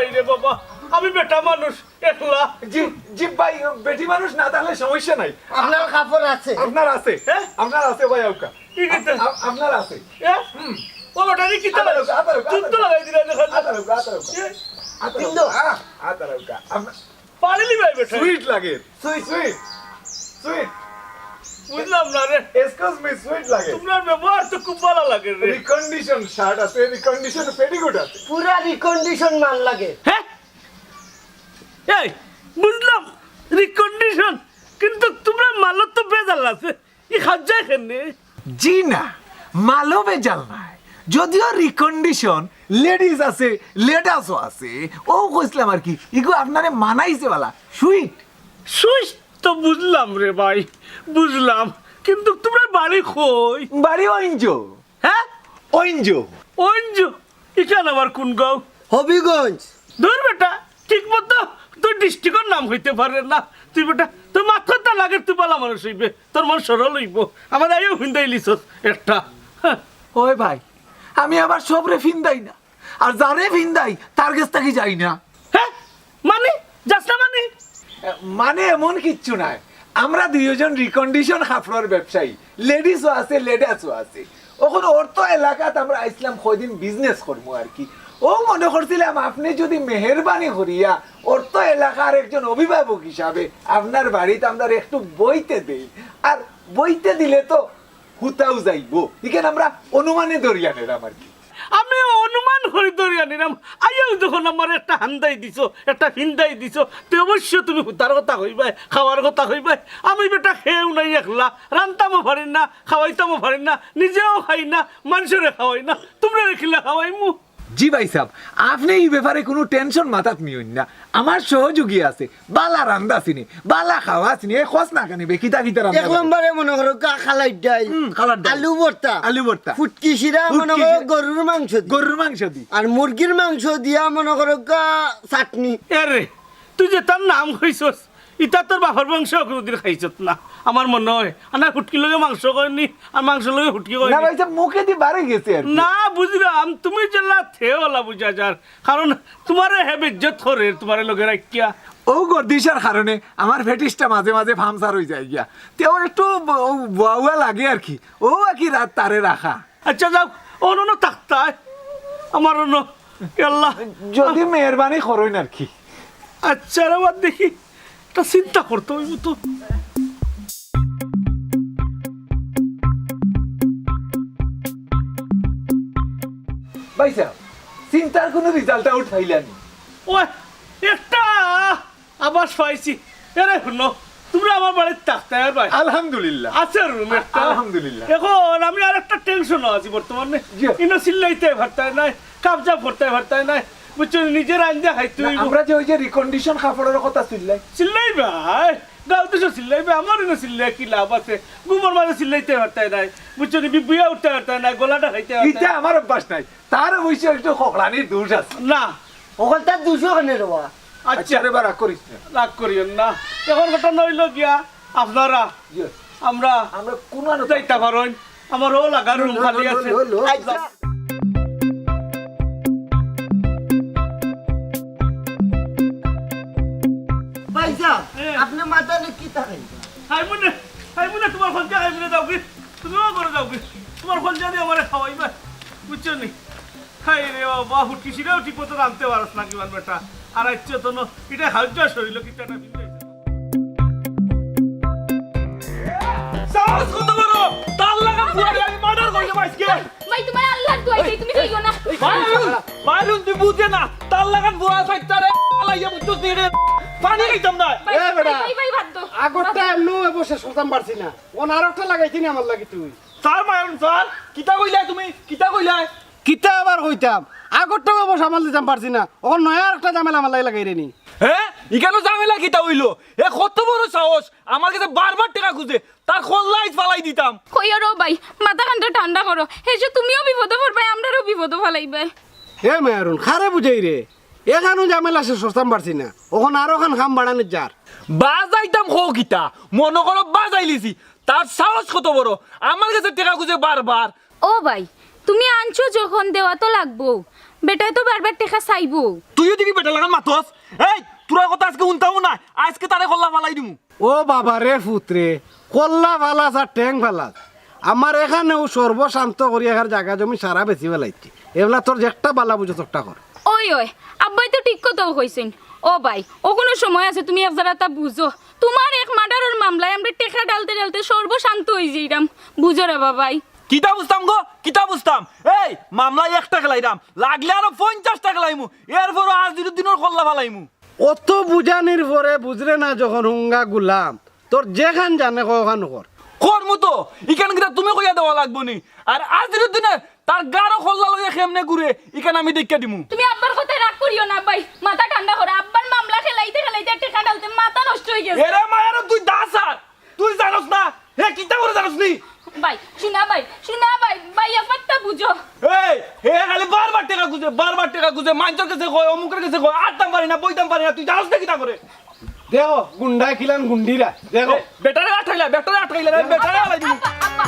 নাই রে বাবা আমি বেটা মানুষ একলা জি জি ভাই বেটি মানুষ না থাকলে সমস্যা নাই আপনার কাপড় আছে আপনার আছে হ্যাঁ? আপনার আছে ভাই আউকা কি দিতে আপনার আছে হ্যাঁ ও বেটা নি কি তালা জুতো লাগাই দিলা দেখা আতারুকা পানি লিবাই বেটা সুইট লাগে সুইট সুইট সুইট বুঝলাম না রে এক্সকিউজ মি সুইট লাগে তোমার ব্যবহার তো খুব ভালো লাগে রে রিকন্ডিশন শার্ট আছে রিকন্ডিশন পেটিকোট আছে পুরা রিকন্ডিশন মাল লাগে হ্যাঁ এই বুঝলাম রিকন্ডিশন কিন্তু তোমরা মালত তো বেজাল আছে ই খাজ্জা এখানে জি না মালো বেজাল নাই যদিও রিকন্ডিশন লেডিস আছে লেডাসও আছে ও কইছিলাম আর কি ইগো আপনারে মানাইছে বালা সুইট সুইস তো বুঝলাম রে ভাই বুঝলাম কিন্তু তোমরা বাড়ি কই বাড়ি ওইঞ্জো হ্যাঁ ওইঞ্জো অঞ্জু এখানে আবার কোন গাঁও হবিগঞ্জ ধর বেটা ঠিক মতো তোর ডিস্ট্রিক্টের নাম হইতে পারে না তুই বেটা তোর মাথাটা লাগে তুই বলা মানুষ হইবে তোর মন সরল হইব আমার আইও হিন্দাই লিস একটা হ্যাঁ ওই ভাই আমি আবার সবরে ফিন্দাই না আর যারে ফিন্দাই তার কাছ থেকে যাই না হ্যাঁ মানে যাস না মানে মানে এমন কিচ্ছু নাই আমরা দুইজন রিকন্ডিশন কাপড়ের ব্যবসায়ী লেডিসও আছে লেডাসও আছে ওখানে ওর তো এলাকাত আমরা আইসলাম কয়দিন বিজনেস করবো আর কি ও মনে করছিলাম আপনি যদি মেহেরবানি করিয়া ওর তো এলাকার একজন অভিভাবক হিসাবে আপনার বাড়িতে আমরা একটু বইতে দেই আর বইতে দিলে তো হুতাও যাইব এখানে আমরা অনুমানে দরিয়া নিলাম আর কি আমি অনুমান করি দরিয়া নিলাম আইও যখন আমার একটা হান্দাই দিছো একটা হিন্দাই দিছো তো অবশ্য তুমি হুতার কথা কইবাই খাওয়ার কথা কইবাই আমি বেটা খেয়েও নাই একলা রান্তামও পারি না খাওয়াইতামও পারি না নিজেও খাই না মানুষের খাওয়াই না তোমরা রেখিলে খাওয়াইমু জি ভাই সাহেব আপনি এই ব্যাপারে কোনো টেনশন মাথাত নিয়েন না আমার সহযোগী আছে বালা রান্দা চিনি বালা খাওয়া চিনি এই খোঁজ না কানি বেকিতা কিতা এক রান্দা নম্বরে মনে করো খালাই ডাই খালার ডাল। আলু ভর্তা ফুটকি শিরা মনে করো গরুর মাংস দি। গরুর মাংস দি আর মুরগির মাংস দিয়া মনে করো চাটনি এরে তুই যে তার নাম খাইছস ইটা তোর বাপর বংশ কোনোদিন খাইছত না আমার মনে হয় আনা হুটকি লগে মাংস কয়নি আর মাংস লগে হুটকি না কয়নি ভাই সাহেব মুখে দি বাড়ে গেছে আর কি। না বুঝলাম তুমি জেলা থেওলা বুঝা যার কারণ তোমার হেবে ইজ্জত করে তোমার লগে রাখিয়া ও গর্দিশার কারণে আমার ফেটিসটা মাঝে মাঝে ফামসার হয়ে যায় গিয়া তেও একটু বাউয়া লাগে আর কি ও আর কি রাত তারে রাখা আচ্ছা যাও অন্য থাকতায় আমার অন্য আল্লাহ যদি মেহরবানি করেন আর কি আচ্ছা রে বাদ দেখি একটা চিন্তা করতে হইব তো ভাই সাহেব চিন্তার কোনো রেজাল্ট আউট পাইলানি ওই একটা আবাস পাইছি এরে শুনো তোমরা আমার বাড়িতে থাকতে ভাই আলহামদুলিল্লাহ আছে রুম একটা আলহামদুলিল্লাহ এখন আমি আর একটা টেনশন আছি বর্তমানে জি। ইনো সিল্লাইতে ভারতায় নাই কাবজা ভরতে ভারতায় নাই বুঝছো নিজের আইন্দা খাইতে হইব আমরা যে ওই যে রিকন্ডিশন কাপড়ের কথা চিল্লাই চিল্লাই ভাই গাঁও দেশে চিল্লাইবে আমার ইনো চিল্লাই কি লাভ আছে গুমর মাঝে চিল্লাইতে ভারতায় নাই বুঝছো নি বিয়া উঠতে ভারতায় নাই গলাটা খাইতে এটা ভারতায় আমার অভ্যাস নাই তার অবশ্য একটু খকলানির দোষ আছে না ওখানটা 200 খানে রবা আচ্ছা আরে বারা করিস না রাগ করিয়েন না এখন ঘটনা হইল গিয়া আপনারা জি। আমরা আমরা কোন যাইতে পারেন আমার ও লাগার রুম খালি আছে আচ্ছা ভাইজা হ্যাঁ। আপনি মাথা কি থাকেন হাই মনে তোমার খঞ্জা হাই মনে যাও কি তুমিও করে যাও কি তোমার খঞ্জা দিয়ে আমার খাওয়াইবা বুঝছো নি হাই রে বাবা হুটকি সিরেও ঠিক মতো আনতে পারস না কিমান বেটা আর আচ্ছা তো এটা হাউজা শরীর কিটাটা বিন্দু সাহস কত বড় তাল লাগা পুরো আমি মার্ডার করতে পাইছি ভাই তোমার আল্লাহর দোয়াই চাই তুমি কইও না মালুন তুই বুঝে না তাল লাগান বুয়া সাইতারে লাইয়া বুঝতো রে পানি খাইতাম না ভাই ভাই ভাত দাও আগরটা এমনও বসে সরতাম পারছি না ওন আর একটা লাগাইছি না আমার লাগি তুই স্যার মায়ুন স্যার কিতা কইলা তুমি কিতা কইলা কিতা আবার হইতাম আগরটাও বসে আমার দিতাম পারছি না ওখন নয়া একটা ঝামেলা আমার লাগি লাগাই রেনি হ্যাঁ ইকানো ঝামেলা কিতা হইলো এ কত বড় সাহস আমার কাছে বারবার টাকা খুঁজে তার খোল্লাই ফালাই দিতাম কইও রো ভাই মাথা কানটা ঠান্ডা করো হেসে তুমিও বিপদে পড়বাই আমরাও বিপদে ফেলাইবে হে মেয়ারুন খারে বুঝাই রে এখানো ঝামেলা সে সরতাম পারছি না ওখন আরো খান খাম বাড়ানোর যার বাজাইতাম হো কিতা মনে করো বাজাই লিছি তার সাহস কত বড় আমার কাছে টাকা খুঁজে বারবার ও ভাই তুমি আনছো যখন দেওয়া তো লাগবো বেটায় তো বারবার টেকা চাইবো। তুইও দেখি বেটা লাগান মাতস। এই তোরা কথা আজকে উনতাও না, আজকে তারে কল্লা ফালাই দিমু। ও বাবা রে পুত্রে, কল্লা ফালাস আর ট্যাং ফালাস, আমার এখানেও সর্বশান্ত করি এখানে জায়গা জমি সারা বেশি বেলাইছি। এগুলা তোর যে একটা বালা বুঝো তোরটা কর। ওই ওই আব্বাই তো ঠিক কথাও কইছেন। ও ভাই ও কোনো সময় আছে তুমি এক জায়গাটা বুঝো, তোমার এক মার্ডারের মামলায় আমরা টেকা ডালতে ডালতে সর্বশান্ত হয়ে যাইরাম, বুঝো রে বাবাই। কিতা বুঝতাম গো, কিতা বুঝতাম। এই মামলা 1 টাকা লাইরাম, লাগলে আরো 50 টাকা লাইমু, এরপর আজ দিনের কল্লা ফালাইমু। অত বুঝানির পরে বুঝলে না যখন হুঙ্গা গুলাম, তোর যেখান জানে কখান কর। করমু তো ইখান কিনা তুমি কইয়া দেওয়া লাগবো নি। আর আজ দিনে তার গারো কল্লা লইয়া কেমনে ঘুরে ইখান আমি দেখা দিমু। তুমি আব্বার কথায় রাগ করিও না ভাই, মাথা ঠান্ডা করো। আব্বার মামলা খেলাইতে খেলাইতে টেকা ডালতে মাথা নষ্ট হয়ে গেছে। এরে মায়ের তুই দাসার, তুই জানোস না হে কিতা করে জানোস নি। ভাই শোনা ভাই, শোনা ভাই, ভাই ব্যাপারটা বুঝো। এই হে খালি বারবার টাকা গুজে মাঞ্চর কাছে কয়, অমুকের কাছে কয়, আটতাম পারি না, বইতাম পারি না, তুই জানোস না কিতা করে। দেখো গুন্ডাই খিলান গুন্ডিরা, দেখো বেটারে আঠাইলা বেটারে আলাই দিমু। আব্বা আব্বা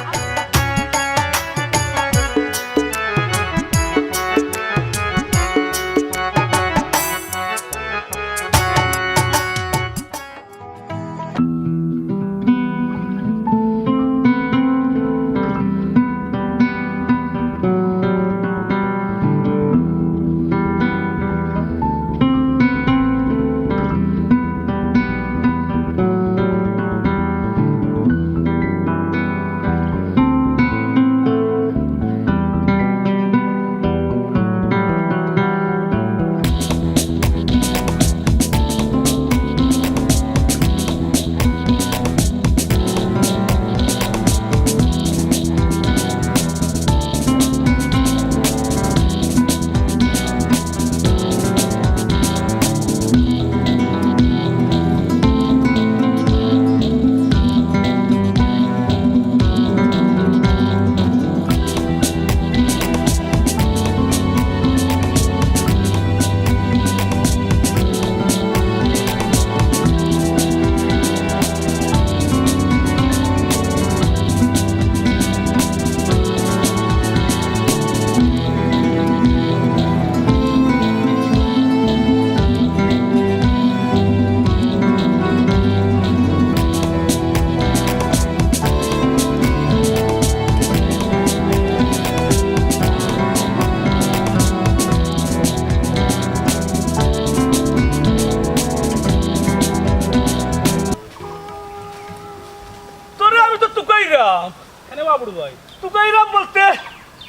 তুকাইরাম বলতে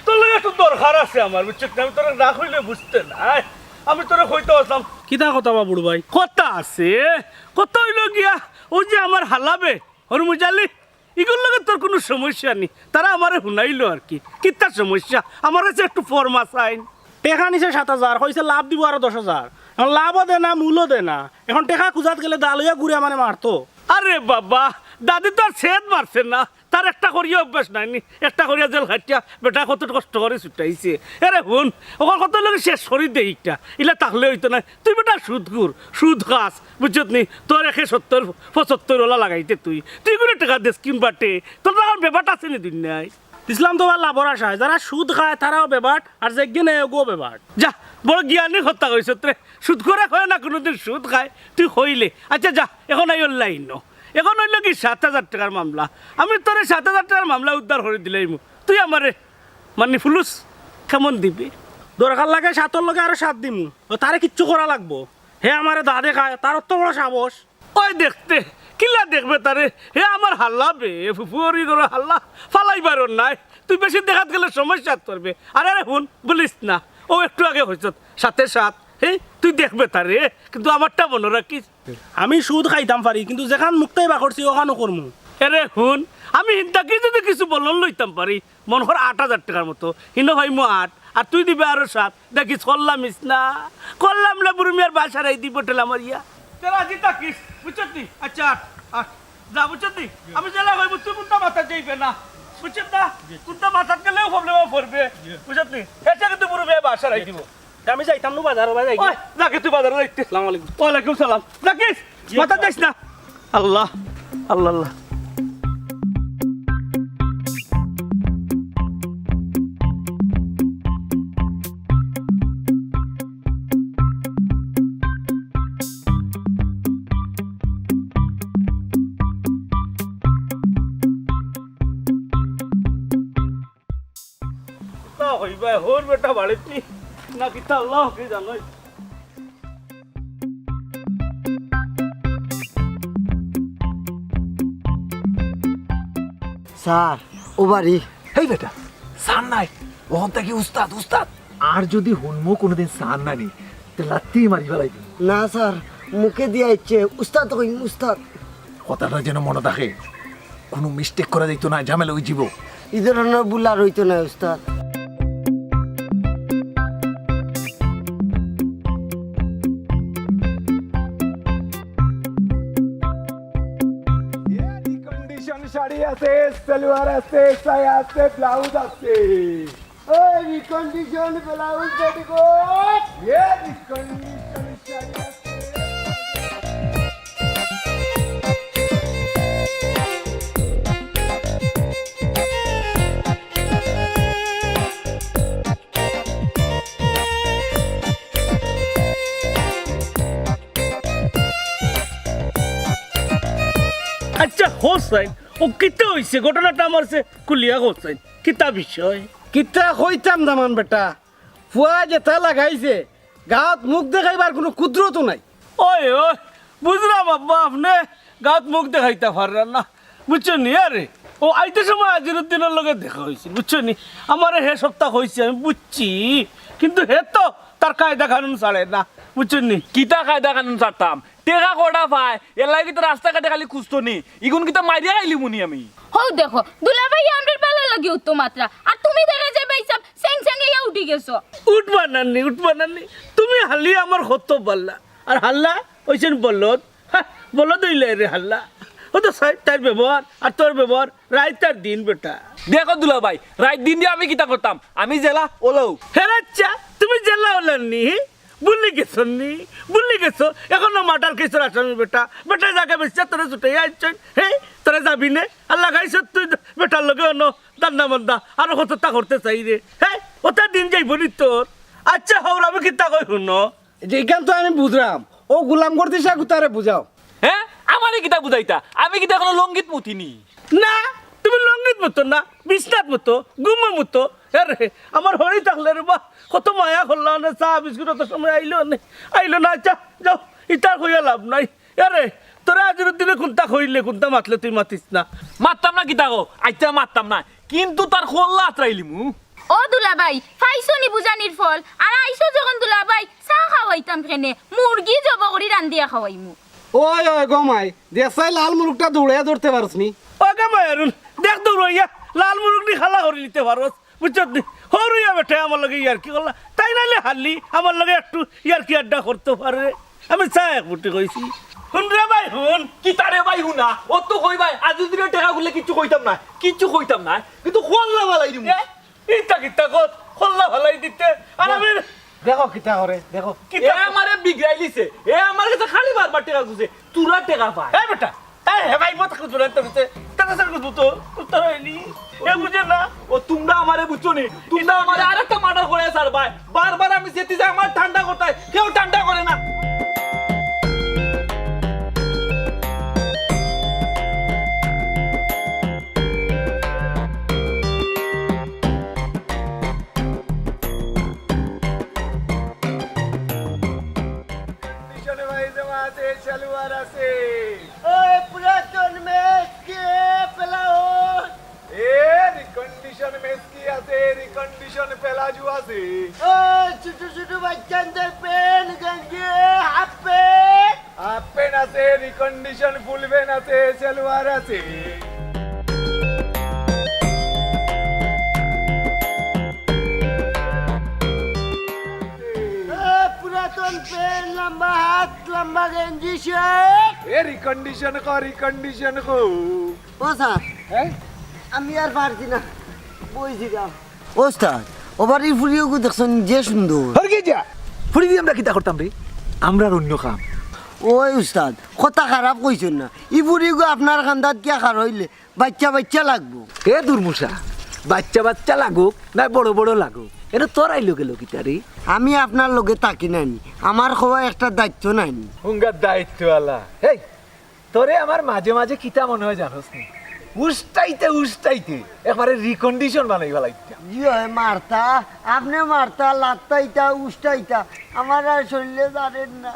তোর লাগে একটু দরকার আছে আমার, বুঝছিস না? আমি তোরা না হইলে বুঝতে নাই, আমি তোরা কইতে আসলাম। কিতা কথা বা বুড়ো ভাই? কথা আছে, কথা হইল গিয়া ওই যে আমার হালাবে হরমুজালি, এগুলোর লাগে তোর কোনো সমস্যা নেই, তারা আমারে শুনাইলো আর কি। কিতার সমস্যা? আমার কাছে একটু ফর্মা চাইন। টেকা নিছে 7,000, কইছে লাভ দিব আরো 10,000। এখন লাভও দে না মূলও দে না, এখন টেকা খুঁজাত গেলে দালইয়া ঘুরে মানে মারতো। আরে বাবা, দাদি তো আর সেদ মারছে না, তার একটা করিয়া অভ্যাস নাইনি, একটা করিয়া জেল খাটিয়া বেটা কত কষ্ট করে ছুটাইছে। আরে হুন ওখান কত লোক শেষ করি দে এইটা, ইলা তাহলে হইতো না। তুই বেটা সুদগুর সুদ খাস, বুঝছত নি? তোর 170-75 ওলা লাগাইতে তুই করে টাকা দেশ কিন বাটে, তোর আমার ব্যাপারটা আছে নি দুনিয়ায়? ইসলাম তো বা লাভর আশায়, যারা সুদ খায় তারাও বেবাট, আর যে গেনে গো বেবাট। যা বড় জ্ঞানী হত্যা করিস রে, সুদ করে হয় না কোনোদিন সুদ খায়, তুই হইলে। আচ্ছা যা, এখন আই লাইন এখন হইল কি 7,000 টাকার মামলা, আমি তোর 7,000 টাকার মামলা উদ্ধার করে দিলাই, তুই আমারে মানে ফুলুস কেমন দিবি? দরকার লাগে 7 লগে আরো 7 দিমু, তারে কিচ্ছু করা লাগবো। হে আমারে দাদে খায়, তার অত বড় সাহস। ওই দেখতে কিলা দেখবে তারে, হে আমার হাল্লা বে ফুফুরি করে হাল্লা ফালাইবার নাই, তুই বেশি দেখাত গেলে সমস্যা করবে। আরে আরে হুন বলিস না, ও একটু আগে হয়েছ 7-7, হ্যাঁ তুই দেখবে তারে, কিন্তু আমারটা মনে রাখিস। আমি সুদ খাইতাম পারি, কিন্তু যেখান মুক্তাই বা করছি ওখানো করমু। আরে হুন, আমি হিন্দাকে যদি কিছু বলন লইতাম পারি, মনে কর 8,000 টাকার মতো, হিনো ভাই মো 8 আর তুই দিবে আরো 7, দেখিস করলামিস না, করলাম না বুড়ি মিয়ার বাসার এই দিব টেলা মারিয়া তোরা আজি তাকিস, বুঝছত নি? আচ্ছা 8 যা, বুঝছত নি? আমি জেলা হইব, তুই কোনটা মাথা যাইবে না, বুঝছত না? কোনটা মাথাত গেলেও প্রবলেম পড়বে, বুঝছত নি? এটা কিন্তু বুড়ি মিয়ার বাসার এই দিব। আমি যাইতাম না বাজার যাই। ওই যাকে তুই বাজারে যাইতে। আসসালামু আলাইকুম। ওয়ালাইকুম সালাম। রাখিস মাথা যাইস না। আল্লাহ আল্লাহ আল্লাহ। হইবা হোর বেটা বাড়িতে না কিতা আল্লাহ কি জানোই স্যার ও বাড়ি এই বেটা সান নাই ওখান থেকে উস্তাদ উস্তাদ আর যদি হুনমু কোনোদিন সান না নি তে লাত্তি মারি ফেলাই দিন না স্যার মুখে দিয়া ইচ্ছে উস্তাদ কই উস্তাদ কথাটা যেন মনে থাকে কোনো মিস্টেক করা যাইতো না ঝামেলা ওই জীব এই ধরনের বুলার হইতো না উস্তাদ কন্ডিশন শাড়ি আছে সালোয়ার আছে সায়া আছে ব্লাউজ আছে ওই রিকন্ডিশন ব্লাউজ রেডি কর কন্ডিশন শাড়ি আছে আচ্ছা হোসাইন ও কিতা হইছে ঘটনাটা আমার সে কুলিয়া হোসাইন কিতা বিষয় কিতা কইতাম দামান বেটা ফুয়া যেটা লাগাইছে গাঁত মুখ দেখাইবার কোনো কুদরতও নাই ওই ওই বুঝলাম আব্বা আপনি গাঁত মুখ দেখাইতে পারেন না বুঝছেন নি আরে ও আইতে সময় আজিরুদ্দিনের লগে দেখা হয়েছিল বুঝছেন নি আমার হে সপ্তাহ হয়েছে আমি বুঝছি কিন্তু হে তো তার কায়দা কানুন ছাড়ে না বুঝছেন নি কিতা কায়দা কানুন ছাড়তাম টেকা কটা পায় এর লাগে তো রাস্তাঘাটে খালি খুঁজতো নি ইগুন কিতা মারিয়া খাইলি মুনি আমি হও দেখো দুলাভাই আমরার ভালো লাগে উত্তম মাত্রা আর তুমি দেখা যায় ভাইসাব স্যাং স্যাঙ্গে ইয়া উঠি গেছো উঠবা নাননি তুমি হালি আমার হতো বললা আর হাল্লা ওইছেন বলদ বলদ হইলে রে হাল্লা ও তো তার ব্যবহার আর তোর ব্যবহার রাত আর দিন বেটা দেখো দুলা ভাই রাত দিন দিয়ে আমি কিতা করতাম আমি জেলা ওলাও হেরাচ্ছা তুমি জেলা হলেননি বুঝলি গেছো এখনো মাটার কেসের আসামি বেটা জায়গা বেশি তোরা ছুটে আসছেন হে তোরা যাবি নে আর লাগাইছ তুই বেটার লগে অন্য দান্না মান্দা আরো কতটা করতে চাই রে হ্যাঁ ওটা দিন যাইব নি তোর আচ্ছা হর আমি কিতা কই শুনো যেখান তো আমি বুঝলাম ও গুলাম করতে তারে বুঝাও হ্যাঁ আমারে কিতা বুঝাইতা আমি কিতা কোনো লঙ্গিত মুথিনি না তুমি লঙ্গিত মতো না বিছনাত মতো গুমো মতো আরে আমার হরি থাকলে রে বা কত মায়া করল না চা বিস্কুট অত সময় আইলো না আচ্ছা যাও ইটার হইয়া লাভ নাই আরে তোরা আজের দিনে কোনটা হইলে কোনটা মাতলে তুই মাতিস না মারতাম না কিতা গো আইতা মারতাম না কিন্তু তার খোল্লা আত্রাইলি মু ও দুলাভাই ফাইছনি বুজানির ফল আর আইছো যখন দুলাভাই চা খাওয়াইতাম কেনে মুরগি জব করি রান্দিয়া খাওয়াইমু ওই গমাই দেশাই লাল মুরগটা দৌড়ে ধরতে পারস নি ও গামাই আরুন দেখ দৌড়াইয়া লাল মুরগ নি খালা হরি নিতে পারস বুঝছত নি হরুইয়া বেটে আমার লগে ইয়ার কি করলা তাই নাইলে হারলি আমার লগে একটু ইয়ার কি আড্ডা করতে পারে আমি চা এক মুঠি কইছি শুন রে ভাই শুন কিতা রে ভাই হুনা ও তো কই ভাই আজ দিনে টাকা গুলে কিচ্ছু কইতাম না কিন্তু খোল্লা বালাই দিমু ইটা কিতা কত খোল্লা ভালাই দিতে আর আমি দেখো কিতা করে দেখো এ আমারে বিগড়াইলিছে এ আমার কাছে খালি বারবার টাকা গুছে তুরা টাকা পায় এই বেটা এই হে ভাই মত কুতুরা তোরতে টাকা সার কুতু তো উত্তর হইলি এ বুঝে না ও তোমরা আমারে বুঝছো নি তোমরা আমারে আরেকটা মার্ডার করে স্যার ভাই বারবার আমি যেতে যাই আমার ঠান্ডা কোথায় কেউ ঠান্ডা করে না সালোয়ার আছে ওই পুরাতন মেস কে পেলাও রিকন্ডিশন মেসকি আছে রিকন্ডিশন পেলাজু আছে ওই ছোট ছোট বাচ্চাদের পেন গঞ্জি হাফ প্যান্ট হাফ প্যান্ট আছে রিকন্ডিশন ফুল প্যান্ট আছে সালোয়ার আছে পুরাতন পেন লম্বা হাত লম্বা গেঞ্জি শার্ট রিকন্ডিশন কো ও স্যার হ্যাঁ আমি আর পারছি না বইছি গাম ওস্তাদ ওবারই ফুরিও দেখছেন যে সুন্দর হরকি যা ফুরি দিয়ে আমরা কিতা করতাম রে আমরা অন্য কাম ওই উস্তাদ কথা খারাপ কইছেন না ই ফুরিও আপনার খান্দাত কি খার হইলে বাচ্চা লাগবো দুর্মুষা বাচ্চা লাগুক না বড় লাগুক এটা তোর আইলো গেল কিতা রে আমি আপনার লগে তাকি নাইনি আমার খোয়া একটা দায়িত্ব নাইনি হুঙ্গার দায়িত্বওয়ালা এই তোরে আমার মাঝে মাঝে কিতা মনে হয় জানোস নি উস্তাইতে একবারে রিকন্ডিশন বানাই ফেলাইতাম। জিও মারতা আপনি মারতা লাত্তাইতা উষ্টাইতা আমার আর শরীরে জানেন না।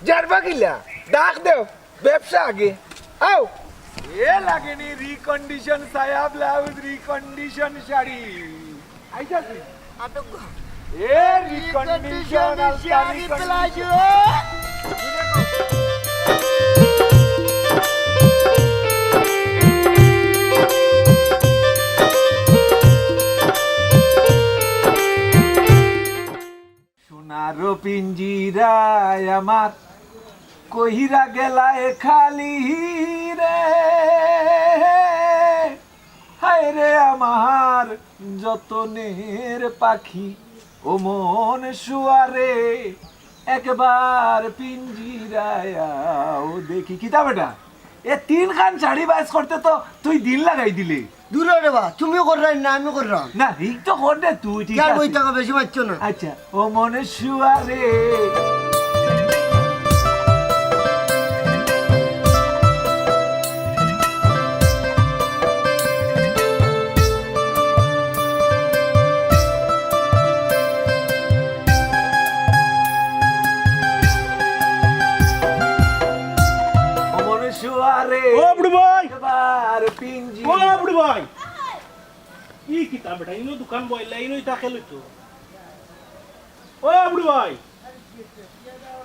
জারবা গিলা ডাক দেও ব্যবসা আগে আও। এ লাগেনি রিকন্ডিশন সায়া ব্লাউজ রিকন্ডিশন শাড়ি আইতাছি এ রিকন্ডিশন শাড়ি প্লাজো। সোনারো পিঞ্জিরায় আমার কহিরা গেলায় খালি রে, হায় রে আমার যতনের পাখি ও মন শুয়ারে একবার পিঞ্জিরায় আও দেখি। কিতা বেটা এ 3 খান শাড়ি বাইস করতে তো তুই দিন লাগাই দিলে। দূরে রে বা তুমিও কররাই না আমি কররাম না ঠিক তো কর দে তুই, ঠিক আর আছে। বই টাকা বেশি পাচ্ছ না। আচ্ছা ও মনে শুয়ারে ও বুড়ো ভাই, একবার পিঞ্জি ও বুড়ো ভাই, কি কিতাব এটা ইনো দোকান বইলা ইনো ইটা খেলো তো। ও বুড়ো ভাই,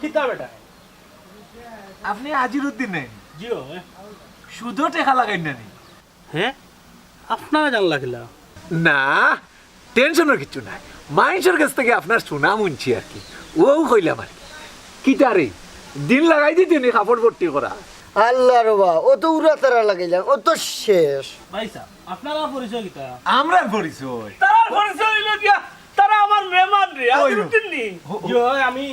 কিতাব এটা আপনি আজিরউদ্দিন নেন জিও শুধু টেকা লাগাই না নি? হ্যাঁ আপনারা জানলা খেলা না টেনশনের কিছু নাই, মানুষের কাছ থেকে আপনার সুনাম শুনছি আর কি। ও কইলাম আর কি কিটারে দিন লাগাই দিতে নি কাপড় ভর্তি করা। আল্লাহ রে বা ও তো উড়া তারা লাগাইলাম ও তো শেষ। ভাই সাহেব আপনারা পরিচয় কিতা? আমরার পরিচয় তারা পরিচয় হইল গিয়া তারা আমার মেহমান রে ওই নো। আজিরউদ্দিন নি। জিও আমি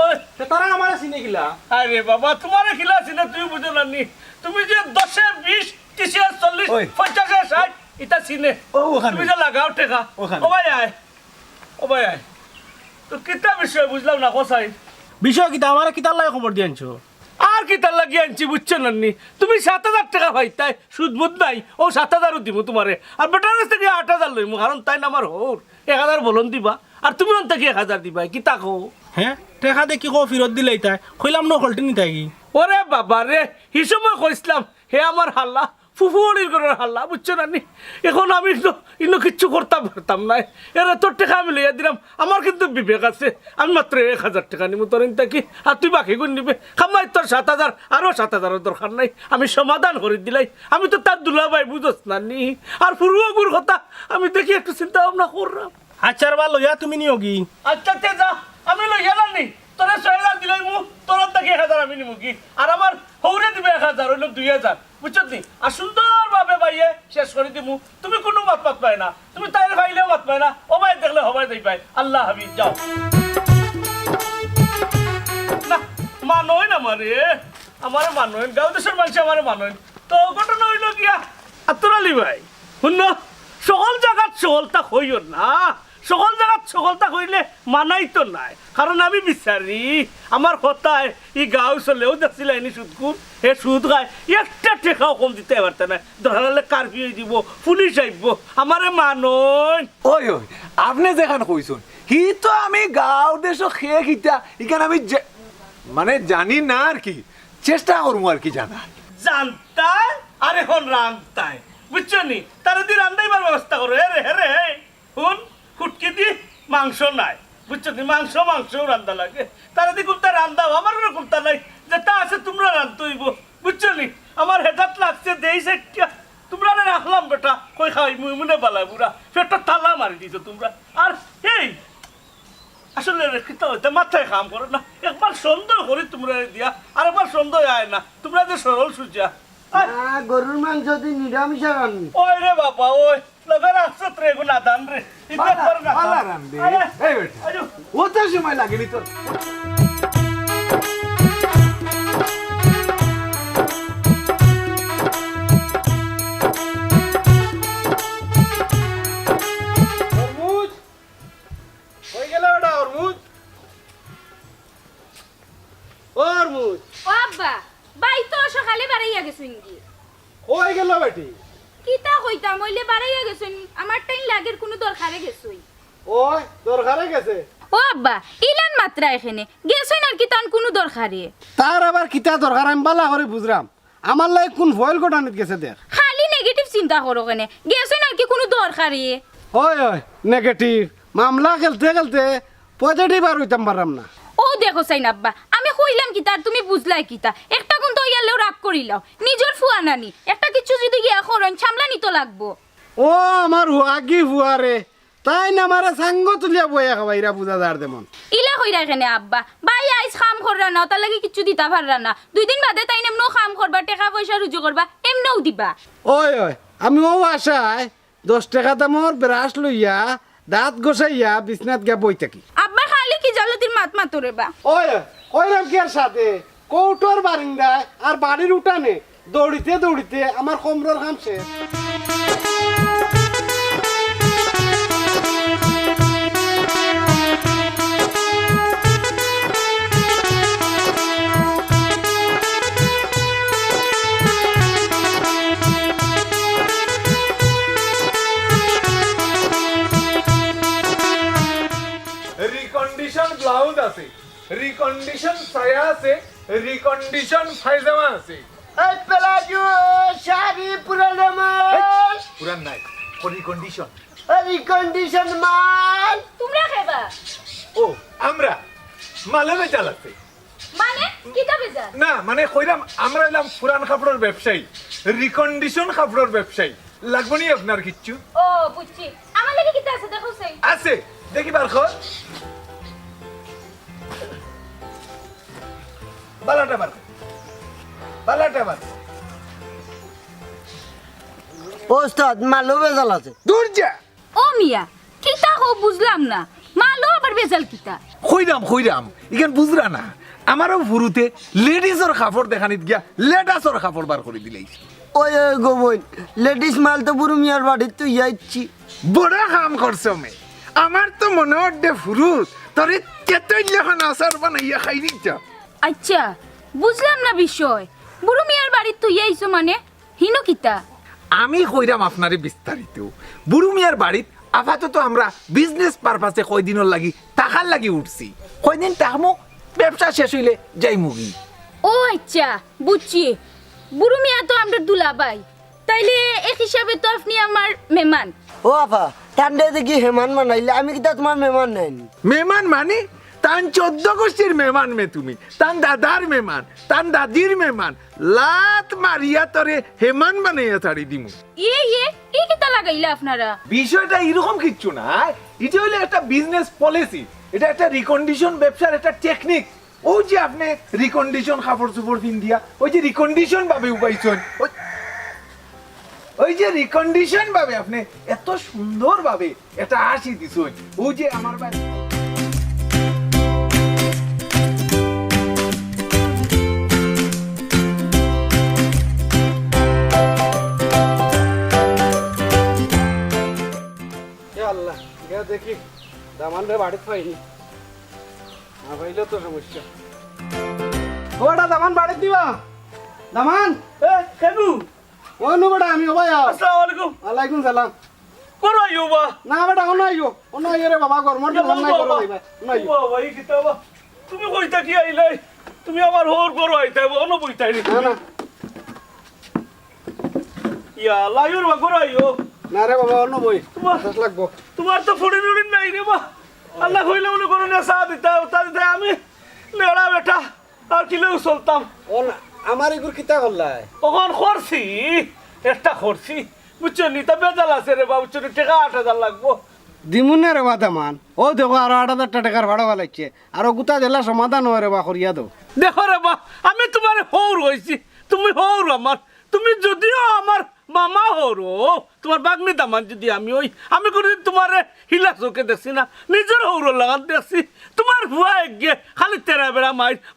ওই তারা আমার চিনে গিলা। আরে বাবা তোমারে খিলা ছিল তুমি বুঝো না নি, তুমি যে 10 20 30 40 ওই। 50 60 এটা চিনে ও ওখানে তুমি যে লাগাও টেকা। ওখানে। ও ভাই আয়, ও ভাই আয়, তো কিতা বিষয় বুঝলাম না কোসাই। বিষয় কিতা আমার কিতার লাগে খবর দিয়ে আনছো? আর কি তার লাগিয়ে আনছি বুঝছো না নি, তুমি 7,000 টাকা পাই তাই সুদ বুধ নাই, ও 7,000 দিব তোমারে আর বেটার কাছ থেকে 8,000 লইমু, কারণ তাই না আমার হোর 1,000 বলন দিবা আর তুমি অন থেকে 1,000 দিবা। কি তাকো হ্যাঁ টেকা দেখি কো ফিরত দিলাই তাই কইলাম না হলটি নি তাই। ওরে বাবা রে, এই সময় কইছিলাম হে আমার হাল্লা ফুফুড়ির করে হাল্লা বুঝছো না নি, এখন আমি তো ইনো কিচ্ছু করতাম পারতাম না। এর তোর টাকা আমি লইয়া দিলাম, আমার কিন্তু বিবেক আছে, আমি মাত্র 1,000 টাকা নিবো তোর থাকি আর তুই বাকি গুণ নিবে খামাই তোর 7,000 আরো 7,000 দরকার নাই, আমি সমাধান করে দিলাই। আমি তো তার দুলাভাই বুঝোস না নি, আর ফুরুগুর কথা আমি দেখি একটু চিন্তা ভাবনা করলাম। আচ্ছা বার লইয়া তুমি নিও কি? আচ্ছা তে যা, আমি লইয়া নি তোরা 6,000 দিলাই মু, তোর থেকে 1,000 আমি নিবো কি, আর আমার হৌরে দিবে 1,000 হইলো 2,000 বুঝছো নি, আর সুন্দর ভাবে ভাইয়ে শেষ করে দিমু। তুমি কোনো মাত পাই না, তুমি তাই ভাইলেও মাত পাই না, ও ভাই দেখলে হবাই দেই পাই। আল্লাহ হাফিজ, যাও না মানই না মারে, আমার মানই গাঁও দেশের মানুষ আমার মানই। তো ঘটনা হইলো গিয়া আতরালি ভাই শুন, সকল জায়গাত সকলতা হইও না, সকল জায়গাত সকলতা হইলে মানাই তো নাই, কারণ আমি বিচারি আমার কথায় ই গাঁও চলেও দেখছিল এনি সুদকুর হে সুদ খায় একটা টেকাও কম দিতে পারতে না, ধরালে কারফিউ দিব, পুলিশ আইব, আমারে মানই। ওই ওই আপনি যেখান কইছুন হি তো আমি গাঁও দেশ খেয়ে খিতা ইখান আমি মানে জানি না আর কি, চেষ্টা করবো আর কি জানা। জানতাই আর এখন রান্তাই বুঝছো নি, তারা দি রান্দাইবার ব্যবস্থা করো। হে রে হে রে শুন, ফুটকি দি মাংস নাই বুঝছো নি, মাংসও রান্দা লাগে, তারা দি কোনটা রান্দাও, আমার কোনো কোনটা নাই, যেটা আছে তোমরা রান্ধতেইব বুঝছো নি। আমার হেদাত লাগছে দেই সেটা তোমরা রাখলাম বেটা, কই খাই মুই বালা বুড়া পেটটা তালা মারি দিছো তোমরা। আর এই আসলে রেখিতে হইতে মাথায় কাম করো না, একবার সন্দেহ করি তোমরা দিয়া আর একবার সন্দেহ আয় না, তোমরা যে সরল সুজা। গরুর মাংস দিয়ে নিরামিষ রান্নি ওই রে বাবা ওই লগের আসছে রে গুনা দান রে ও তো সময় লাগেনি তোর। ও আব্বা বাই তো সকালে বাড়াইয়া গেছেন কি? ওই গেল কইতাম হইলে বাড়াইয়া গেছুন আমার টাইম লাগের কোনো দরকারে গেছুই ওই দরকারে গেছে ও আব্বা ইলান মাত্রা এখানে গেছুন আর কি তান কোনো দরকারে তার আবার কিতা দরকার আমি বালা করে বুঝলাম আমার লাই কোন ফয়েল ঘটানিত গেছে দেখ খালি নেগেটিভ চিন্তা করো কেনে গেছুন আর কি কোনো দরকারে ওই ওই নেগেটিভ মামলা খেলতে খেলতে পজিটিভ আর হইতাম পারলাম না ও দেখো সাইন আব্বা আমি কইলাম কি তার তুমি বুঝলাই কিতা একটা কোন তো ইয়ালেও রাগ করিলাও নিজের ফুয়া নানি একটা কিছু যদি গিয়া করন সামলানি তো লাগবো ও আমার হুয়াগি হুয়ারে তাই না আমারে সাঙ্গ তুলিয়া বইয়া খাবাইরা বুঝা যার তেমন ইলা কইরা এখানে আব্বা ভাই আইস কাম কররা না তার লাগি কিছু দিতা পাররা না 2 দিন বাদে তাই এমনও কাম করবা টাকা পয়সা রুজু করবা এমনও দিবা ওই ওই আমি ও আশায় 10 টাকা দামর ব্রাশ লইয়া দাঁত গোসাইয়া বিছনাত গিয়া বই থাকি আব্বা খালি কি জালতির মাত মাতরে বা ওই ওইরাম কি আর সাথে কৌটোর বারিন্দায় আর বাড়ির উঠানে দৌড়িতে দৌড়িতে আমার কোমরের ঘাম শেষ রিকন্ডিশন ব্লাউজ আছে, রিকন্ডিশন সায়া আছে, রিকন্ডিশন পায়জামা আছে। এই পেলাজু শাড়ি পুরানো মাল পুরান নাই, রিকন্ডিশন। রিকন্ডিশন মাল তোমরা খাইবা ও আমরা মালে বেচাল আছে মানে কিটা বেজা না, মানে কইরাম আমরা এলাম পুরান কাপড়ের ব্যবসায়ী, রিকন্ডিশন কাপড়ের ব্যবসায়ী। লাগবো নি আপনার কিচ্ছু? ও বুঝছি আমার লাগি কিটা আছে দেখো সাই আছে, দেখি বার কর। বালাটা বার, বালাটা বার। ওস্তাদ মালও বেজাল আছে দূর যা। ও মিয়া কিটা হো বুঝলাম না মালো আবার বেজাল কিটা কইরাম ইখান বুঝরা না। আমারও ভুরুতে লেডিসের কাপড় দেখানিত গিয়া লেডাসের কাপড় বার করে দিলেই। ওই ওই গোবন লেডিস মাল তো বুড়ো মিয়ার বাড়ির তো ইয়াইছি বড় কাম করছো মে। আমার তো মনে হচ্ছে ফুরুত তোরে তেতই লেখন আসার বানাইয়া খাই দিচ্ছা। আচ্ছা বুঝলাম না বিষয় বুড়ো মিয়ার বাড়ির তুই আইছো মানে হিনো কিতা আমি কইরাম আপনারে বিস্তারিত। বুড়ু মিয়ার বাড়িত আপাতত আমরা বিজনেস পারপাসে কয়দিনের লাগি টাকার লাগি উঠছি। কয়দিন টাকমু, ব্যবসা শেষ হইলে যাই মুগি। ও আচ্ছা বুঝছি বুড়ো মিয়া তো আমরা দুলাভাই তাইলে এক হিসাবে তো আপনি আমার মেহমান ও আপা ঠান্ডা দেখি হেমান মানাইলে আমি কি তা তোমার মেহমান নেন মেহমান মানে তান 14 গোষ্ঠীর মেহমান মে তুমি, তান দাদার মেহমান, তান দাদির মেহমান। লাত মারিয়া তরে হেমান বানাইয়া ছাড়ি দিমু। ইয়ে কি কিতা লাগাইলা আপনারা বিষয়টা এরকম কিচ্ছু না, এটা হলো একটা বিজনেস পলিসি, এটা একটা রিকন্ডিশন ব্যবসার একটা টেকনিক। ওই যে আপনি রিকন্ডিশন কাপড় চোপড় পিন দিয়া ওই যে রিকন্ডিশন ভাবে উপাইছেন, ওই যে রিকন্ডিশন ভাবে আপনি এত সুন্দর ভাবে এটা হাসি দিছেন। ওই যে আমার ভাই আল্লাহ গিয়া দেখি দামান রে বাড়িতে পাইনি না পাইলে তো সমস্যা। ওটা দামান বাড়িতে দিবা দামান এ কেনু ও নো বেটা আমি ওবাই আসসালামু আলাইকুম। ওয়ালাইকুম সালাম। কোন আইও বা না বেটা অন আইও রে বাবা গরমর তো অন নাই করো দিবা অন আইও বাবা এই কিতা বা তুমি কইতা কি আইলাই? তুমি আমার হোর করো আইতাই অন বইতাই নি। না না ইয়া লাইওর বা করো আইও। না রে বাবা অন বই তোমার দশ লাগবো তোমার তো ফুড়ি নুড়ি নাই রে বা। আল্লাহ কইলে মনে করো না সা দিতা তা দিতা আমি লেড়া বেটা আর কিলেও চলতাম। অন আমার এগুর কিতা করলাই তখন করছি একটা করছি বুঝছো নি তা বেজাল আছে রে বা বুঝছো টাকা 8,000 লাগবো। দিমুনে রে বা দামান ও দেখো আরো 8,000 টাকার ভাড়া বালাইছে আর গুতা জেলা সমাধান হয় রে বা করিয়া দাও। দেখো রে বা আমি তোমার হৌর হয়েছি, তুমি হৌর আমার, তুমি যদিও আমার মামা হরো তোমার বাগনি দামান যদি আমি কোনদিন তোমার হিলা চোখে দেখছি না, নিজের হৌর লাগান দেখছি। তোমার ভুয়া গিয়ে খালি তেরা বেড়া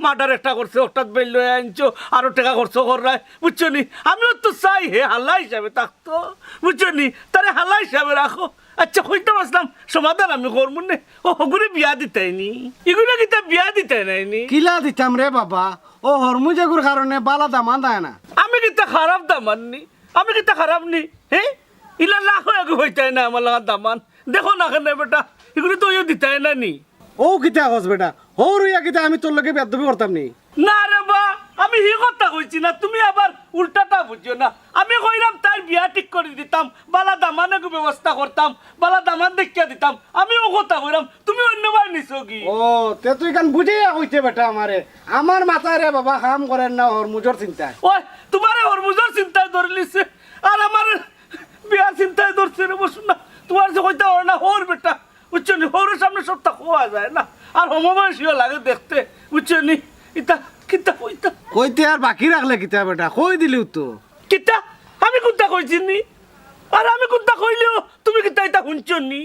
মাটার একটা করছে হঠাৎ বেল লয়ে আনছো আরো টাকা খরচ করায় বুঝছো নি। আমিও তো চাই হে হাল্লা হিসাবে থাকতো বুঝছো নি, তারে হাল্লা হিসাবে রাখো। আচ্ছা কইতে পারছিলাম সমাধান আমি করবো নে। ও হগুলি বিয়া দিতাইনি, এগুলো কিতা বিয়া দিতাই নাইনি। কিলা দিতাম রে বাবা ও হরমুজাগুর কারণে বালা দামান দেয় না। আমি কিতা খারাপ দামাননি, আমি কিতা খারাপ নি। হ্যাঁ হইতাই না আমার লাগা দামান দেখো না কেন বেটা এগুলো তো দিতাই না নি ও কিতা হস বেটা হো রইয়া কিতা আমি তোর লগে বেদবি করতাম নি না রে বা আমি হি কথা কইছি না তুমি আবার উল্টাটা বুঝছো না আমি কইরাম তাই বিয়া ঠিক করে দিতাম বালা দামানের ব্যবস্থা করতাম বালা দামান দেখিয়া দিতাম আমি ও কথা কইরাম তুমি অন্যবার নিছো কি ও তে তুই কান বুঝিয়া কইতে বেটা আমারে আমার মাথায় রে বাবা কাম করেন না হরমুজর চিন্তা ওই তোমারে হরমুজর চিন্তায় ধরে লিছে আর আমার বিয়ার চিন্তায় ধরছে রে বসুন না তোমার যে কইতা ওর না হোর বেটা বুঝছো নি হোরের সামনে সবটা খোয়া যায় না আর হোমবয়সীও লাগে দেখতে বুঝছো নি ইতা কিতা কইতা কইতে আর বাকি রাখলে কিতা বেটা কই দিলিও তো কিতা আমি কোনটা কইছি নি আর আমি কোনটা কইলেও তুমি কিতা এটা শুনছো নি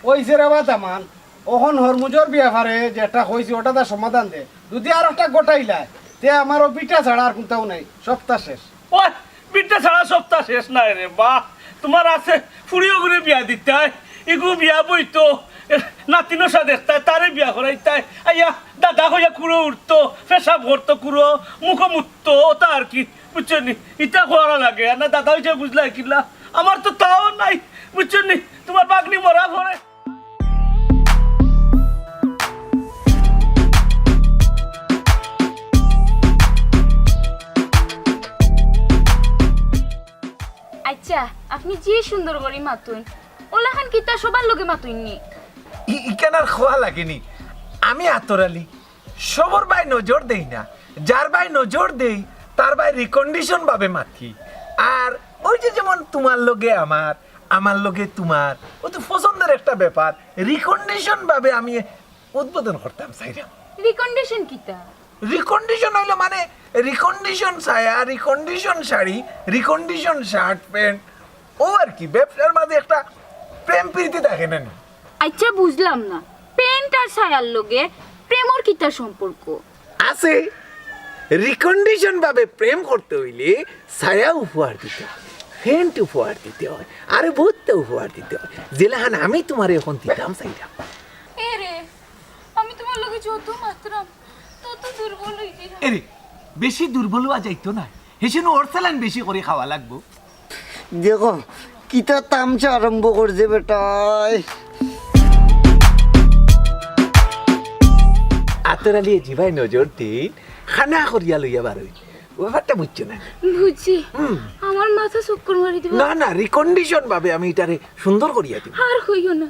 ওইছে রে বাবা তামান ওহন হরমুজর বিয়া ফারে যেটা কইছি ওটা তার সমাধান দে যদি আর একটা গোটাইলা তে আমারও পিঠা ছাড়া আর কোনটাও নাই সপ্তাহ শেষ ওই বিটা ছাড়া সপ্তাহ শেষ নাই রে বাহ তোমার আছে ফুড়িও করে বিয়া দিতে হয় এগু বিয়া বইতো নাতিনো সা দেখতে তারে বিয়া করাইতে আইয়া দাদা হইয়া কুড়ো উঠতো পেশাব করতো কুড়ো মুখ মুততো ওটা আর কি বুঝছো নি ইটা করা লাগে আর না দাদা হইছে বুঝলাই কিলা আমার তো তাও নাই বুঝছো নি তোমার বাগনি মরা পড়ে আচ্ছা আপনি যে সুন্দর করে মাতুন ওলাখান কিতা সবার লগে মাতুননি ইকেন আর খোয়া লাগেনি আমি আতরালি সবর ভাই নজর দেই না যার ভাই নজর দেই তার ভাই রিকন্ডিশন ভাবে মাথি আর ওই যে যেমন তোমার লগে আমার লগে তোমার ও তো পছন্দের একটা ব্যাপার রিকন্ডিশন ভাবে আমি উদ্বোধন করতাম চাইরাম রিকন্ডিশন কিতা রিকন্ডিশন হইলো মানে রিকন্ডিশন ছায়া recondition sari recondition shirt pant ও আর কি ব্যবসার মাঝে একটা প্রেম প্রীতি দেখে না আচ্ছা বুঝলাম না পেন্ট আর ছায়ার লগে প্রেমর কিতা সম্পর্ক আছে রিকন্ডিশন ভাবে প্রেম করতে হইলে ছায়া উপহার দিতে হয় প্যান্ট উপহার দিতে হয় আরে ভূতটা উপহার দিতে হয় জেলাহান আমি তোমার এখন দিতাম চাইতাম এ রে আমি তোমার লগে যত মাত্রাম তত দুর্বল হই যাই এরে বেশি দুর্বল হওয়া যাইতো না হেসেন অর্থালান বেশি করে খাওয়া লাগবো দেখো কিতা তামচা আরম্ভ করছে বেটাই আতরালিয়ে জিভাই নজর দিন খানা করিয়া লইয়া বারোই ব্যাপারটা বুঝছো না বুঝছি আমার মাথা চক্কর মারি দিবা না না রিকন্ডিশন ভাবে আমি এটারে সুন্দর করিয়া দিব আর হইও না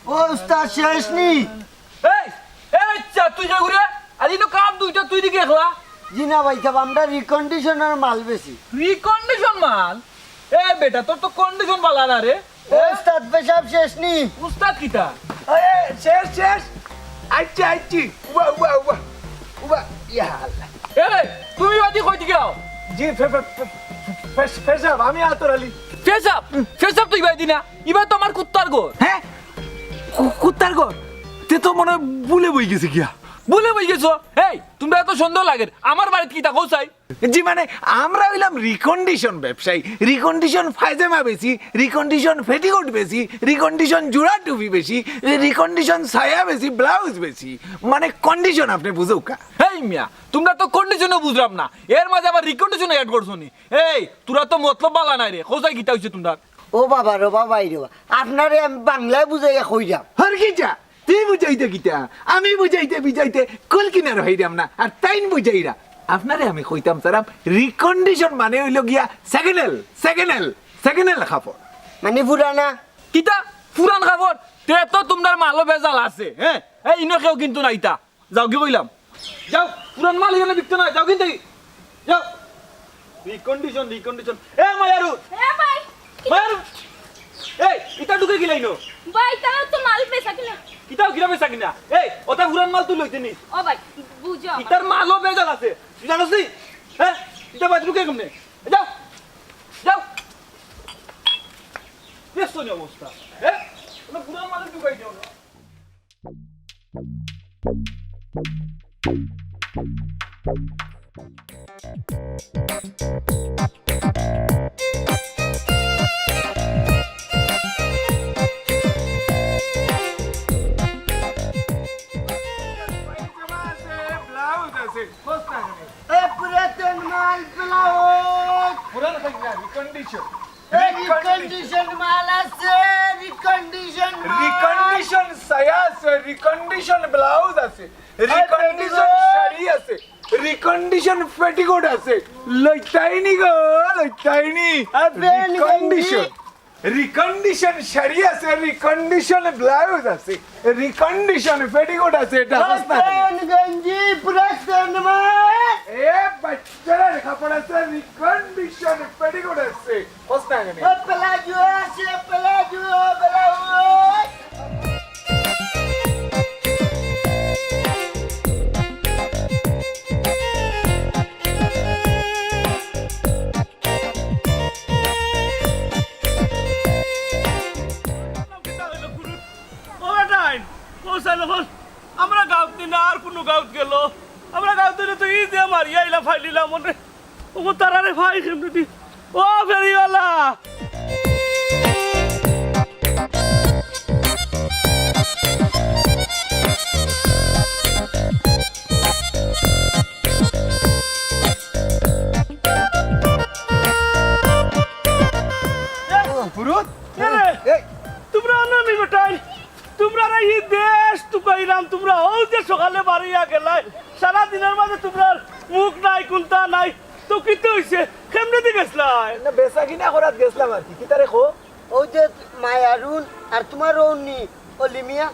ও উস্তাদ শেষ নি এই এই আচ্ছা তুই যা ঘুরে আর ইনো কাপ দুইটা তুই দিকে একলা জি না ভাই সাহেব আমরা রিকন্ডিশনার মাল বেশি রিকন্ডিশন মাল এ বেটা তোর তো কন্ডিশন বালা না রে ও উস্তাদ পেশাব শেষ নি উস্তাদ কিটা শেষ শেষ আচ্ছা আচ্ছি উবা উবা উবা উবা ইয়া আল্লাহ এই তুমি বাদি কই দিকে আও জি ফেসাব আমি আতরালি ফেসাপ তুই বাই দিনা ইবার তোমার কুত্তার গো হ্যাঁ কুত্তার ঘর তে তো মনে হয় ভুলে বই গেছে গিয়া বলে বই গেছো এই তোমরা এত সুন্দর লাগে আমার বাড়িতে কি তা কোসাই জি মানে আমরা হইলাম রিকন্ডিশন ব্যবসায়ী রিকন্ডিশন ফায়জামা বেশি রিকন্ডিশন পেটিকোট বেশি রিকন্ডিশন জোড়া টুপি বেশি রিকন্ডিশন ছায়া বেশি ব্লাউজ বেশি মানে কন্ডিশন আপনি বুঝো কা এই মিয়া তোমরা তো কন্ডিশনে বুঝলাম না এর মাঝে আবার রিকন্ডিশনে অ্যাড করছো নি এই তোরা তো মতলব বালা নাই রে কোসাই কিতা হইছে তোমরা ও বাবা রে বাবা রে আপনারে আমি বাংলায় বুঝাইয়া কইরাম হর কিটা তুই বুঝাইতে কিটা আমি বুঝাইতে বুঝাইতে কুল কিনার হইরাম না আর তাইন বুঝাইরা আপনারে আমি কইতাম সারাম রিকন্ডিশন মানে হইল গিয়া সেকেন্ড হ্যান্ড কাপড় মানে পুরানা কিতা পুরান কাপড় তে তো তোমরা মালও বেজাল আছে হ্যাঁ এই ইনো কেউ কিন্তু নাইতা যাও কি কইলাম যাও পুরান মাল এখানে বিকতে না যাও কিন্তু যাও রিকন্ডিশন এ মায়ারু এ ভাই মায়ারু এই ইটা ঢুকে গিলাইনো ভাই তারা তো মাল পেছা কিনা কিতাও কিনা বেচা কিনা এই ওটা পুরান মাল তুই লইতে নি ও ভাই বুঝো ইটার মালও বেজাল আছে তুই জানোস নি হ্যাঁ ইটা বাদ ঢুকে কেমনে যাও যাও বেশ নি অবস্থা হ্যাঁ ওটা পুরান মাল ঢুকাই দিও না এ পুরাতন মাল ব্লাউজ পুরান রিকন্ডিশন রিকন্ডিশন মাল আছে রিকন্ডিশন ব্লাউজ আছে, রিকন্ডিশন শাড়ি আছে, রিকন্ডিশন পেটিকোট আছে। লইতাইনি গো, লইতাইনি। রিকন্ডিশন, রিকন্ডিশন শাড়ি আছে, রিকন্ডিশন ব্লাউজ আছে, রিকন্ডিশন পেটিকোট আছে। এটা হস্তা গঞ্জি পুরা সিনেমা এ বাচ্চারা কাপড় আছে, রিকন্ডিশন পেটিকোট আছে। হস্তা কেন? প্লাজো আছে, প্লাজো ব্লাউজ। আমরা গাঁত দিন আর কোনো গাঁত গেল, আমরা গাঁত দিলে তো ই যে মারিয়া ইলা ফাইলিলাম মনে ও তারারে ভাই কেমনি ও ফেরিওয়ালা পুরুত তোমরা নামি বেটাই তোমরা এই দেশ তুকাইলাম, তোমরা ও যে সকালে বাড়িয়া গেলাই সারা দিনের মাঝে তোমরা মুখ নাই কুন্তা নাই তো কি তো হইছে কেমনে দি গেছলাই না বেচা কিনা করাত গেছলাম আর কি। কি তারে খো? ও যে মায়ারুন আর তোমার রৌনি অলিমিয়া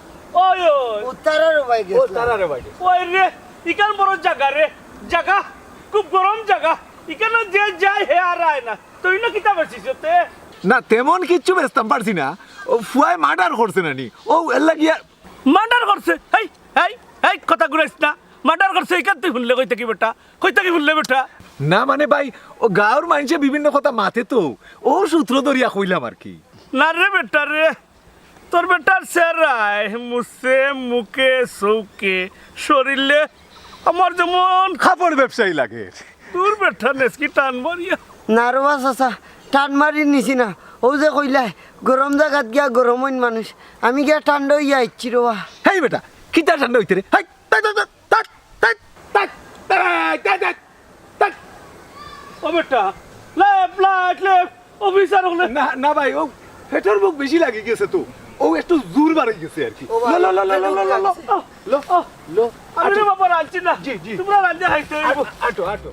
ওই ওই উত্তরার ভাই ও গেছে। তারারে বাইরে। ওই রে ইকান বড় জায়গা রে, জায়গা খুব গরম জায়গা, ইকান যে যায় হে আর আয় না তুই না কিতা বেছিস তে না তেমন কিচ্ছু বেচতাম পারছি না। ও ফুয়াই মার্ডার করছে নানি, ও এল্লা গিয়া মার্ডার করছে। হেই হেই হেই কথা ঘুরাইস না, মার্ডার করছে ইকান তুই শুনলে কইতে কি বেটা, কইতে কি শুনলে বেটা। না মানে ভাই ও গাঁর মানুষে বিভিন্ন কথা মাথে তো ও সূত্র ধরিয়া কইলাম আর কি। না রে বেটা রে, তোর বেটার চেহারায় মুছে মুখে চৌকে শরীরে আমার যেমন কাপড় ব্যবসায়ী লাগে। তোর বেটা নেসকি টান মারিয়া নার্ভাস আসা টান মারি নিছি না। ও যে কইলা গরম জায়গাত গিয়া গরম হইন মানুষ, আমি গিয়া ঠান্ডা হইয়া আইছি রোয়া। হেই বেটা কিতা ঠান্ডা হইতে রে? হাই তাই তাই তাই তাই তাই তাই তাই তাই তাই। ও বেটা লেফট লাইট লেফট অফিসার হলে না না ভাই ও পেটের বুক বেশি লাগে গেছে তো, ও একটু জোর বাড়াই গেছে আর কি। লো লো লো লো লো লো লো লো লো আরে বাবা রাঁধছি না, জি, জি। তোমরা রাঁধতে হাইতে আটো আটো।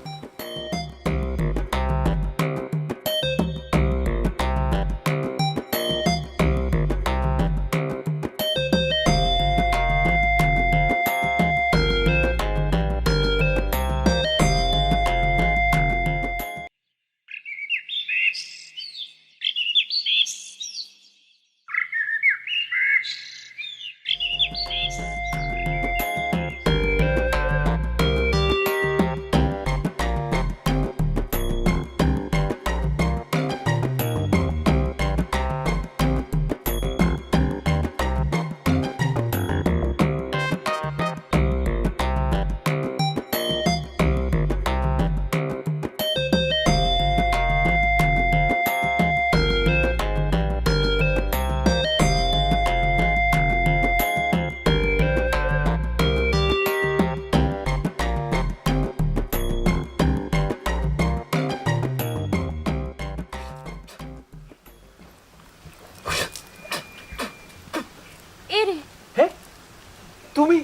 তুমি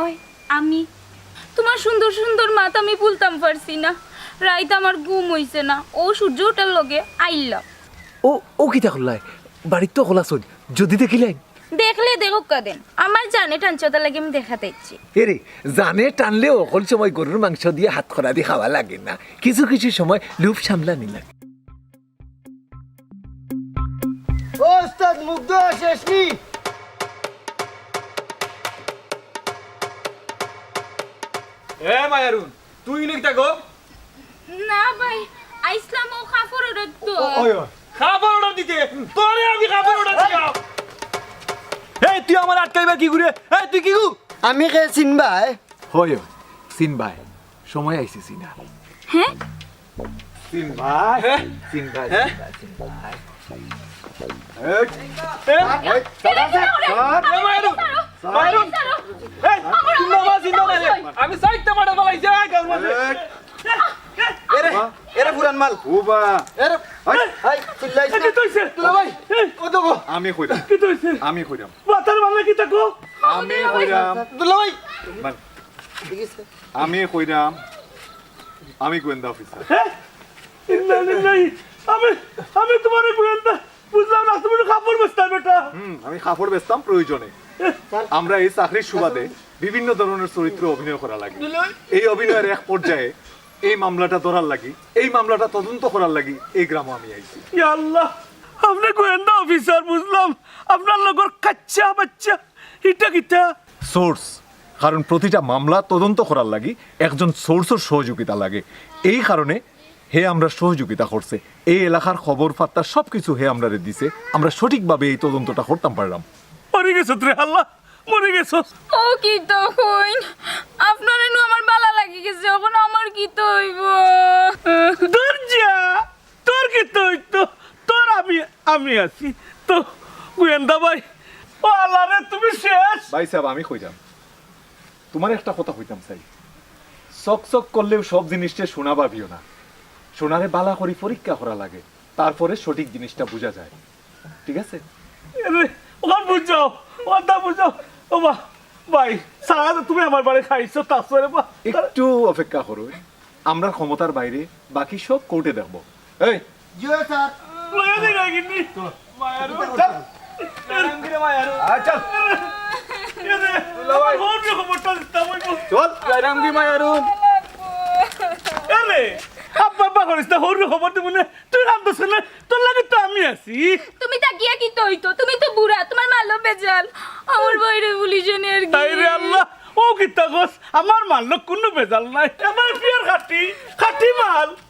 ওই আমি তোমার সুন্দর সুন্দর মাথা আমি ভুলতাম পারছি না, রাইত আমার ঘুম হইছে না, ও সূর্য ওঠার লগে আইলাম। ও ও কিতা করলাই? বাড়ির তো খোলা চল, যদি দেখিলাই দেখলে দেখো কাদেন আমার জানে টানচতা লাগে আমি দেখাতে ইচ্ছি। এরে জানে টানলে অকল সময় গরুর মাংস দিয়ে হাত খরা দিয়ে খাওয়া লাগে না, কিছু কিছু সময় লুপ সামলা নিলাম। ও ওস্তাদ মুগ্ধ শেষনি এ মায়ারুন তুই লিখতা গো? না ভাই আইসলাম ও খাফর অর্ডার তো। খাবার অর্ডার দিতে তোরে আমি খাবার অর্ডার দিলাম। এই তুই আমার আটকাইবা কি করে? এই তুই কি গু? আমি কে চিনবা হয় সিন ভাই সময় আইছে সিনা। হ্যাঁ সিন ভাই সিন ভাই সিন ভাই। আমি সাইডটা মারা বলাইছি গাঁর মাঝে। এরে পুরান মাল ওবা এরে হাই চিল্লাইছ কি তইছে ভাই ও দেখো আমি কইরাম কি তইছে আমি কইরাম মাথার মামলা কি তাকো আমি কইরাম দুলাভাই আমি কইরাম আমি গোয়েন্দা অফিসার। আমি তোমার গোয়েন্দা বুঝলাম না, তুমি কাপড় বেচতা বেটা। আমি কাপড় বেচতাম প্রয়োজনে। আমরা এই চাকরির সুবাদে বিভিন্ন ধরনের চরিত্র অভিনয় করা লাগে। এই অভিনয়ের এক পর্যায়ে এই মামলাটা ধরার লাগি, এই মামলাটা তদন্ত করার লাগি এই গ্রামে আমি আইছি। ইয়া আল্লাহ, আপনি গোয়েন্দা অফিসার বুঝলাম, আপনার লগর কাচ্চা বাচ্চা ইটা কিটা সোর্স, কারণ প্রতিটা মামলা তদন্ত করার লাগি একজন সোর্সের সহযোগিতা লাগে। এই কারণে হে আমরা সহযোগিতা করছে, এই এলাকার খবর ফাত্তা সবকিছু হে আমরা দিছে, আমরা সঠিকভাবে এই তদন্তটা করতাম পারলাম। মরে গেছ রে আল্লাহ, মরে গেছ। ও কি তো হইন, আপনার এনু আমার বালা লাগি গেছে, এখন আমার কি তো হইব? দরজা তোর কি তো হইতো, তোর আমি আছি তো গোয়েন্দা ভাই। ও আল্লাহ রে, তুমি শেষ। ভাই সাহেব, আমি কইতাম তোমার একটা কথা কইতাম চাই, চক চক করলেও সব জিনিসটা শোনা পাবিও না, শোনারে বালা করি পরীক্ষা করা লাগে, তারপরে সঠিক জিনিসটা বোঝা যায়। ঠিক আছে? ওখান বুঝাও, ওটা বুঝাও। ও বা ভাই সারা তুমি আমার বাড়ি খাইছো, তারপরে বা একটু অপেক্ষা করো, আমরা ক্ষমতার বাইরে, বাকি সব কোর্টে দেখবো। এই জিও স্যার লয়ে দিই না কিন্তু মায়ারু চল চল এরে আমার হোর খবরটা দিতাম ওই চল রামগি মায়ারুন। এরে আব্বা আব্বা করিস না, হোর খবর দিব না, তুই রাম দোস না, তোর লাগে তো আমি আছি। তুমি তাকিয়া কি তো হইতো, তুমি তো বুড়া, তোমার মালো বেজাল, আমার বাইরে পুলিশে নিয়ে আর কি। তাই রে আল্লাহ, ও কিতা গছ আমার মাল কোনো বেজাল নাই, আমার পিয়ার খাটি খাটি মাল।